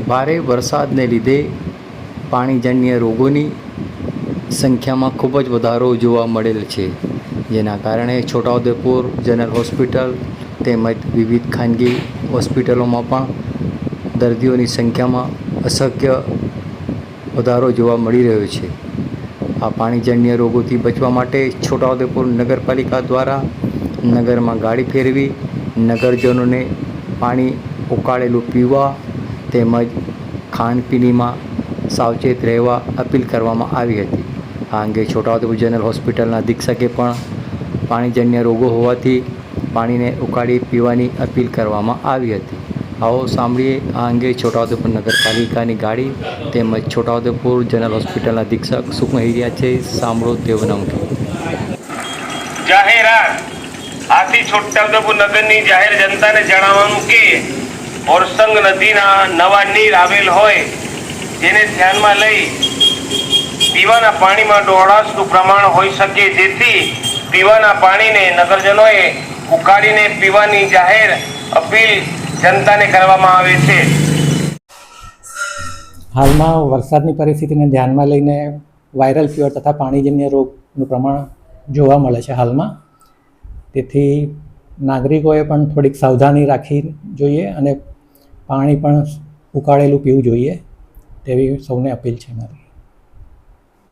ભારે વરસાદને લીધે પાણીજન્ય રોગોની સંખ્યામાં ખૂબ જ વધારો જોવા મળેલ છે, જેના કારણે છોટાઉદેપુર જનરલ હોસ્પિટલ તેમજ વિવિધ ખાનગી હોસ્પિટલોમાં પણ દર્દીઓની સંખ્યામાં અશક્ય વધારો જોવા મળી રહ્યો છે। આ પાણીજન્ય રોગોથી બચવા માટે છોટાઉદેપુર નગરપાલિકા દ્વારા નગરમાં ગાડી ફેરવી નગરજનોને પાણી ઉકાળેલું પીવા તેમજ ખાણીપીણીમાં સાવચેત રહેવા અપીલ કરવામાં આવી હતી। આ અંગે છોટાઉદેપુર જનરલ હોસ્પિટલના અધિક્ષકે પણ પાણીજન્ય રોગો હોવાથી પાણીને ઉકાળી પીવાની અપીલ કરવામાં આવી હતી। આવો સાંભળીએ આ અંગે છોટાઉદેપુર નગરપાલિકાની ગાડી તેમજ છોટાઉદેપુર જનરલ હોસ્પિટલના અધિક્ષક શું કહી રહ્યા છે, સાંભળો તેઓના મુખે। જાહેરાત આથી છોટાઉદેપુર નગરની જાહેર જનતાને જણાવવાનું કે ઓરસંગ નદીના નવા નીર આવેલ હોય જેને ધ્યાનમાં લઈ પીવાના પાણીમાં ડોળાશનું પ્રમાણ હોઈ શકે, જેથી પીવાના પાણીને નગરજનોએ ઉકાળીને પીવાની જાહેર અપીલ જનતાને કરવામાં આવે છે। હાલમાં વરસાદની પરિસ્થિતિને ધ્યાનમાં લઈને વાયરલ ફીવર તથા પાણીજન્ય રોગનું પ્રમાણ જોવા મળે છે હાલમાં, તેથી નાગરિકોએ પણ થોડીક સાવધાની રાખવી જોઈએ અને પાણી પણ ઉકાળેલું પીવું જોઈએ તેવી સૌને અપીલ છે મારી।